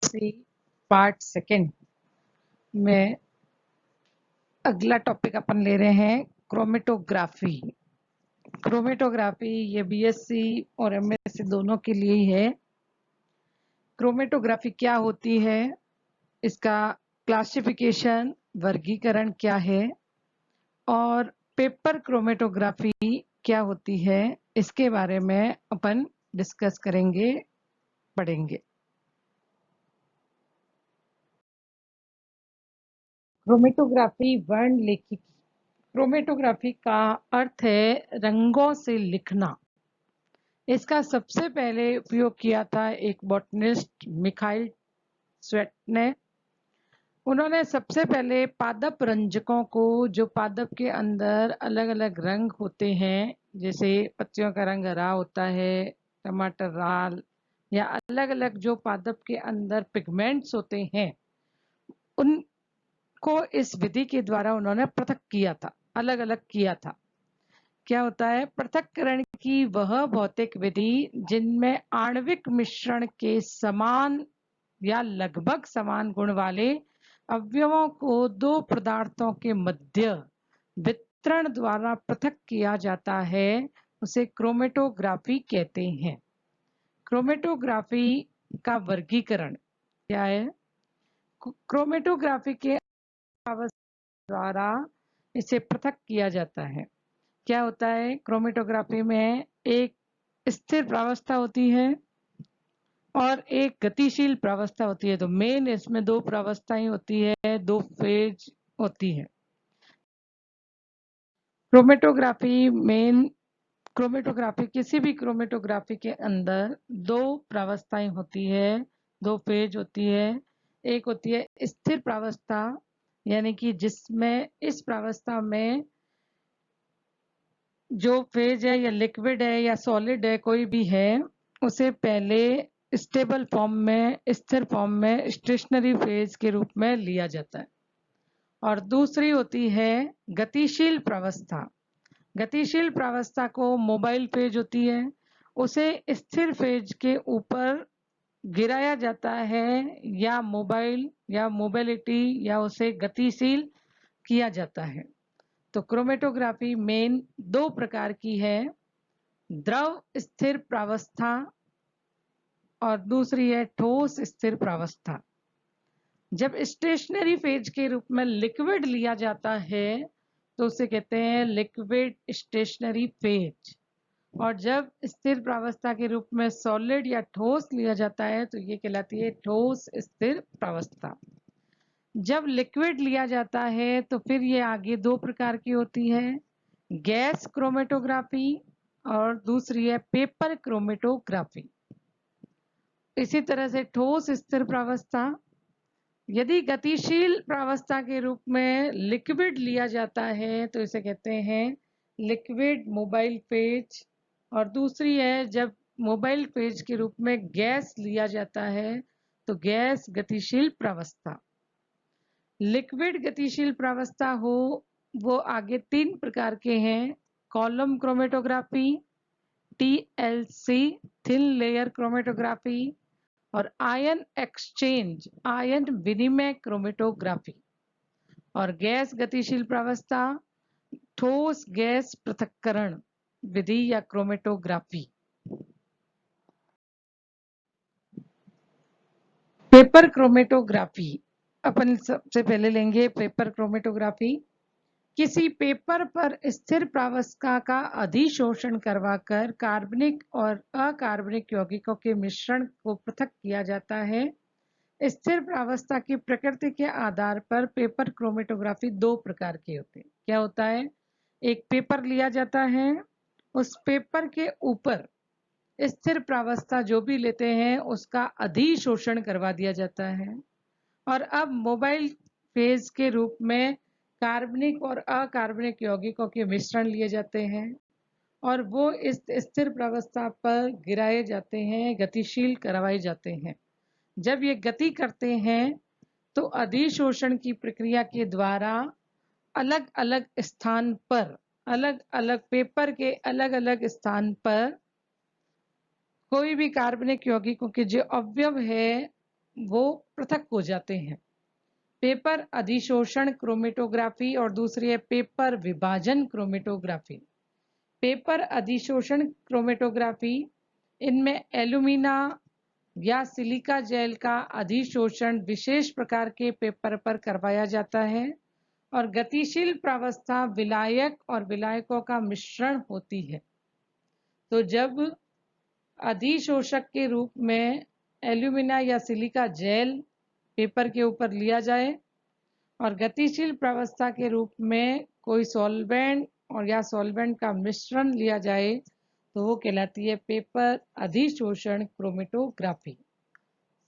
BSc part second में अगला topic अपन ले रहे हैं क्रोमेटोग्राफी। क्रोमेटोग्राफी ये बीएससी और एमएससी दोनों के लिए ही है। क्रोमेटोग्राफी क्या होती है, इसका क्लासिफिकेशन वर्गीकरण क्या है और पेपर क्रोमेटोग्राफी क्या होती है, इसके बारे में अपन डिस्कस करेंगे, पढ़ेंगे। क्रोमेटोग्राफी वर्ण लेखिकी। क्रोमेटोग्राफी का अर्थ है रंगों से लिखना। इसका सबसे पहले उपयोग किया था एक बॉटनिस्ट मिखाइल स्वेट ने। उन्होंने सबसे पहले पादप रंजकों को, जो पादप के अंदर अलग अलग रंग होते हैं, जैसे पत्तियों का रंग हरा होता है, टमाटर लाल, या अलग अलग जो पादप के अंदर पिगमेंट्स होते हैं, उनको इस विधि के द्वारा उन्होंने पृथक किया था, अलग अलग किया था। क्या होता है? पृथक्करण की वह भौतिक विधि जिनमें आणविक मिश्रण के समान या लगभग समान गुण वाले अवयवों को दो पदार्थों के मध्य वितरण द्वारा पृथक किया जाता है, उसे क्रोमेटोग्राफी कहते हैं। क्रोमेटोग्राफी का वर्गीकरण क्या है? क्रोमेटोग्राफी के द्वारा इसे पृथक किया जाता है। क्या होता है? क्रोमेटोग्राफी में एक स्थिर प्रावस्था होती है और एक गतिशील प्रावस्था होती है। तो मेन इसमें दो प्रावस्थाएं होती है, दो फेज होती है। क्रोमेटोग्राफी किसी भी क्रोमेटोग्राफी के अंदर दो प्रावस्थाएं होती है, दो फेज होती है। एक होती है स्थिर प्रावस्था, यानी कि जिसमें इस प्रावस्था में जो फेज है या लिक्विड है या सॉलिड है, कोई भी है, उसे पहले स्टेबल फॉर्म में, स्थिर फॉर्म में, स्टेशनरी फेज के रूप में लिया जाता है। और दूसरी होती है गतिशील प्रावस्था। गतिशील प्रावस्था को मोबाइल फेज होती है, उसे स्थिर फेज के ऊपर गिराया जाता है, या मोबाइल या मोबिलिटी, या उसे गतिशील किया जाता है। तो क्रोमेटोग्राफी मेन दो प्रकार की है, द्रव स्थिर प्रावस्था और दूसरी है ठोस स्थिर प्रावस्था। जब स्टेशनरी फेज के रूप में लिक्विड लिया जाता है तो उसे कहते हैं लिक्विड स्टेशनरी फेज, और जब स्थिर प्रावस्था के रूप में सॉलिड या ठोस लिया जाता है तो ये कहलाती है ठोस स्थिर प्रावस्था। जब लिक्विड लिया जाता है तो फिर ये आगे दो प्रकार की होती है, गैस क्रोमेटोग्राफी और दूसरी है पेपर क्रोमेटोग्राफी। इसी तरह से ठोस स्थिर प्रावस्था, यदि गतिशील प्रावस्था के रूप में लिक्विड लिया जाता है तो इसे कहते हैं लिक्विड मोबाइल फेज, और दूसरी है जब मोबाइल फेज के रूप में गैस लिया जाता है तो गैस गतिशील प्रावस्था। लिक्विड गतिशील प्रावस्था हो वो आगे तीन प्रकार के हैं, column chromatography, TLC thin layer chromatography, और आयन एक्सचेंज, आयन विनिमय क्रोमेटोग्राफी। और गैस गतिशील प्रावस्था, ठोस गैस पृथक्करण विधि या क्रोमेटोग्राफी। पेपर क्रोमेटोग्राफी अपन सबसे पहले लेंगे। पेपर क्रोमेटोग्राफी किसी पेपर पर स्थिर प्रावस्था का अधिशोषण करवाकर कार्बनिक और अकार्बनिक यौगिकों के मिश्रण को पृथक किया जाता है। स्थिर प्रावस्था की प्रकृति के आधार पर पेपर क्रोमेटोग्राफी दो प्रकार के होते हैं। क्या होता है? एक पेपर लिया जाता है, उस पेपर के ऊपर स्थिर प्रावस्था जो भी लेते हैं उसका अधिशोषण करवा दिया जाता है, और अब मोबाइल फेज के रूप में कार्बनिक और अकार्बनिक यौगिकों के मिश्रण लिए जाते हैं और वो इस स्थिर प्रावस्था पर गिराए जाते हैं, गतिशील करवाए जाते हैं। जब ये गति करते हैं तो अधिशोषण की प्रक्रिया के द्वारा अलग अलग स्थान पर, अलग अलग पेपर के अलग अलग स्थान पर कोई भी कार्बनिक यौगिकों के जो अवयव है वो पृथक हो जाते हैं। पेपर अधिशोषण क्रोमेटोग्राफी और दूसरी है पेपर विभाजन क्रोमेटोग्राफी। पेपर अधिशोषण क्रोमेटोग्राफी, इनमें एल्यूमिना या सिलिका जेल का अधिशोषण विशेष प्रकार के पेपर पर करवाया जाता है और गतिशील प्रावस्था विलायक और विलायकों का मिश्रण होती है। तो जब अधिशोषक के रूप में एल्यूमिना या सिलिका जेल पेपर के ऊपर लिया जाए और गतिशील प्रावस्था के रूप में कोई सॉल्वेंट और या सॉल्वेंट का मिश्रण लिया जाए तो वो कहलाती है पेपर अधिशोषण क्रोमेटोग्राफी।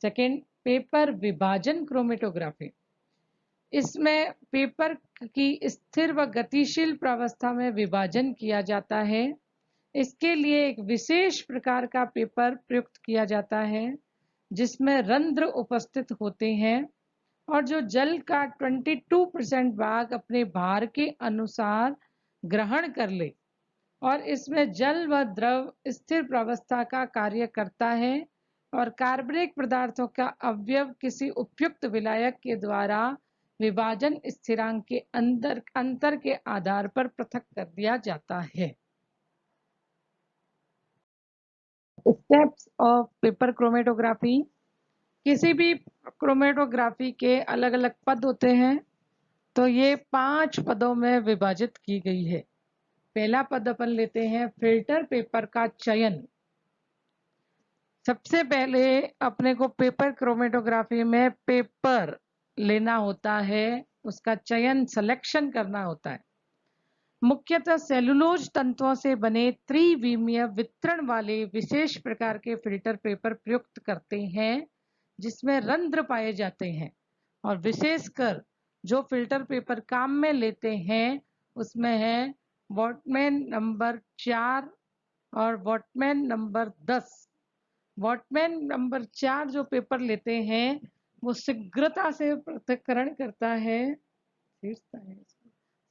सेकंड, पेपर विभाजन क्रोमेटोग्राफी। इसमें पेपर की स्थिर व गतिशील प्रावस्था में विभाजन किया जाता है। इसके लिए एक विशेष प्रकार का पेपर प्रयुक्त किया जाता है जिसमें रंध्र उपस्थित होते हैं और जो जल का 22% भाग अपने भार के अनुसार ग्रहण कर ले और इसमें जल व द्रव स्थिर प्रावस्था का कार्य करता है और कार्बनिक पदार्थों का अवयव किसी उपयुक्त विलायक के द्वारा विभाजन स्थिरांक के अंतर के आधार पर पृथक कर दिया जाता है। Steps of paper chromatography. किसी भी क्रोमेटोग्राफी के अलग अलग पद होते हैं, तो ये 5 पदों में विभाजित की गई है। पहला पद अपन लेते हैं फिल्टर पेपर का चयन। सबसे पहले अपने को पेपर क्रोमेटोग्राफी में पेपर लेना होता है, उसका चयन सिलेक्शन करना होता है। मुख्यतः सेलुलोज तंतुओं से बने त्रिविमीय वितरण वाले विशेष प्रकार के फिल्टर पेपर प्रयुक्त करते हैं जिसमें रंध्र पाए जाते हैं और विशेषकर जो फिल्टर पेपर काम में लेते हैं उसमें है वॉटमैन नंबर 4 और वॉटमैन नंबर 10। वॉटमैन नंबर 4 जो पेपर लेते हैं वो शीघ्रता से पृथक्करण करता है,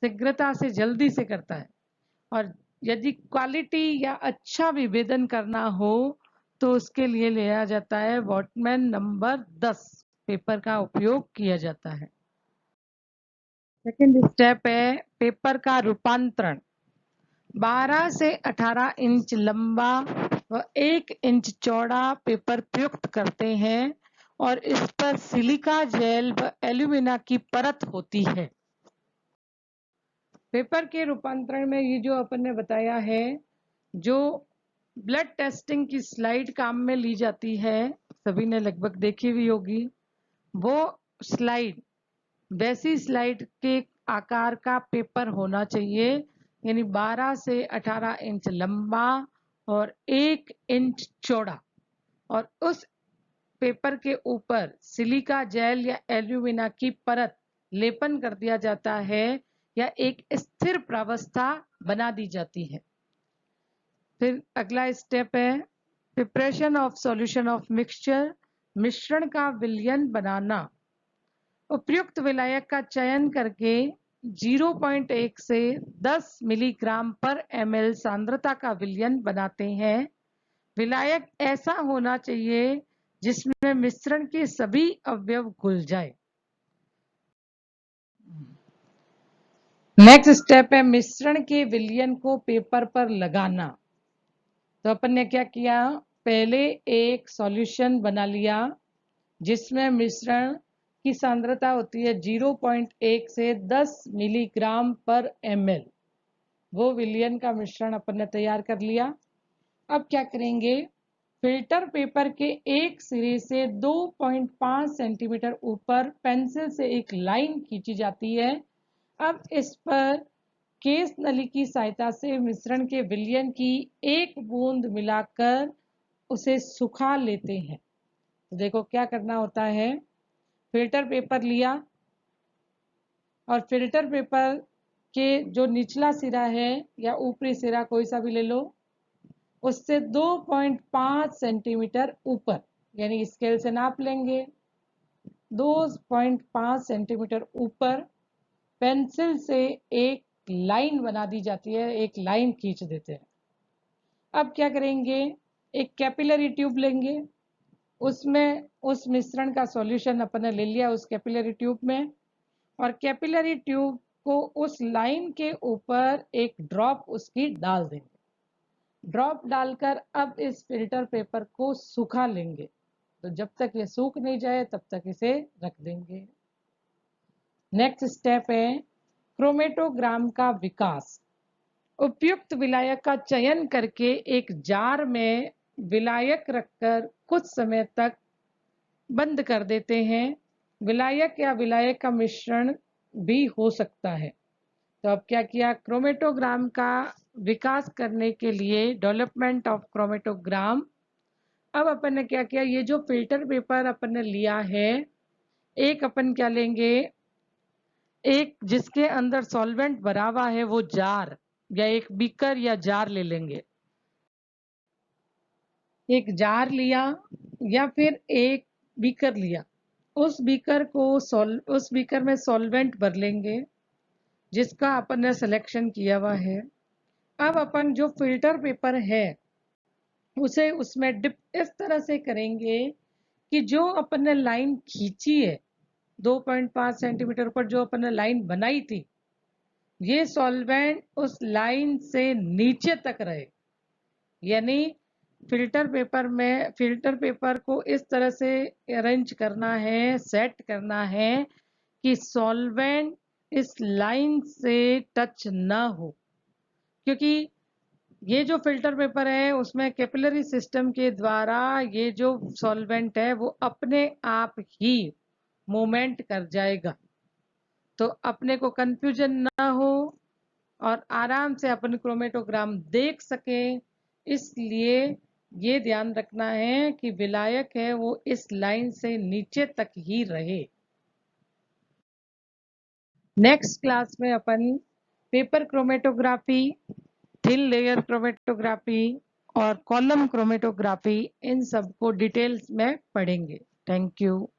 शीघ्रता से जल्दी से करता है और यदि क्वालिटी या अच्छा विभेदन करना हो तो उसके लिए लिया जाता है वॉटमैन नंबर 10 पेपर का उपयोग किया जाता है। सेकंड स्टेप है पेपर का रूपांतरण। 12 से 18 इंच लंबा व 1 इंच चौड़ा पेपर प्रयुक्त करते हैं और इस पर सिलिका जेल व एल्यूमिना की परत होती है। पेपर के रूपांतरण में ये जो अपन ने बताया है, जो ब्लड टेस्टिंग की स्लाइड काम में ली जाती है, सभी ने लगभग देखी हुई होगी। वो स्लाइड वैसी स्लाइड के आकार का पेपर होना चाहिए, यानी 12 से 18 इंच लंबा और 1 इंच चौड़ा और उस पेपर के ऊपर सिलिका जेल या एल्यूमिना की परत लेपन कर दिया जाता है या एक स्थिर प्रावस्था बना दी जाती है। फिर अगला स्टेप है preparation of solution of mixture. मिश्रण का विलयन बनाना। उपयुक्त विलायक का चयन करके 0.1 से 10 मिलीग्राम पर ml सांद्रता का विलयन बनाते हैं। विलायक ऐसा होना चाहिए जिसमें मिश्रण के सभी अवयव घुल जाए। नेक्स्ट स्टेप है मिश्रण के विलयन को पेपर पर लगाना। तो अपन ने क्या किया, पहले एक सॉल्यूशन बना लिया जिसमें मिश्रण की सांद्रता होती है 0.1 से 10 मिलीग्राम पर ml। वो विलयन का मिश्रण अपन ने तैयार कर लिया। अब क्या करेंगे, फिल्टर पेपर के एक सिरे से 2.5 सेंटीमीटर ऊपर पेंसिल से एक लाइन खींची जाती है। अब इस पर केस नली की सहायता से मिश्रण के विलयन की एक बूंद मिलाकर उसे सुखा लेते हैं। तो देखो क्या करना होता है, फिल्टर पेपर लिया और फिल्टर पेपर के जो निचला सिरा है या ऊपरी सिरा कोई सा भी ले लो, उससे 2.5 सेंटीमीटर ऊपर, यानी स्केल से नाप लेंगे 2.5 सेंटीमीटर ऊपर पेंसिल से एक लाइन बना दी जाती है, एक लाइन खींच देते हैं। अब क्या करेंगे, एक कैपिलरी ट्यूब लेंगे उसमें उस मिश्रण का सॉल्यूशन अपन ने ले लिया उस कैपिलरी ट्यूब में, और कैपिलरी ट्यूब को उस लाइन के ऊपर एक ड्रॉप उसकी डाल देंगे। ड्रॉप डालकर अब इस फिल्टर पेपर को सुखा लेंगे। तो जब तक ये सूख नहीं जाए तब तक इसे रख देंगे। नेक्स्ट स्टेप है क्रोमेटोग्राम का विकास। उपयुक्त विलायक का चयन करके एक जार में विलायक रखकर कुछ समय तक बंद कर देते हैं। विलायक या विलायक का मिश्रण भी हो सकता है। तो अब क्या किया, क्रोमेटोग्राम का विकास करने के लिए डेवलपमेंट ऑफ क्रोमेटोग्राम। अब अपन ने क्या किया, ये जो फिल्टर पेपर अपन ने लिया है, एक अपन क्या लेंगे, एक जिसके अंदर सॉल्वेंट भरा हुआ है वो जार या एक बीकर या जार ले लेंगे। एक जार लिया या फिर एक बीकर लिया, उस बीकर में सॉल्वेंट भर लेंगे जिसका अपन ने सिलेक्शन किया हुआ है। अब अपन जो फिल्टर पेपर है उसे उसमें डिप इस तरह से करेंगे कि जो अपन ने लाइन खींची है 2.5 सेंटीमीटर पर, जो अपन ने लाइन बनाई थी, ये सॉल्वेंट उस लाइन से नीचे तक रहे। यानी फिल्टर पेपर को इस तरह से अरेंज करना है, सेट करना है कि सॉल्वेंट इस लाइन से टच ना हो, क्योंकि ये जो फिल्टर पेपर है उसमें कैपिलरी सिस्टम के द्वारा ये जो सॉल्वेंट है वो अपने आप ही मूवमेंट कर जाएगा। तो अपने को कंफ्यूजन ना हो और आराम से अपन क्रोमेटोग्राम देख सके, इसलिए ये ध्यान रखना है कि विलायक है वो इस लाइन से नीचे तक ही रहे। नेक्स्ट क्लास में अपन paper chromatography, thin layer chromatography और कॉलम क्रोमेटोग्राफी, इन सब को डिटेल्स में पढ़ेंगे। Thank you.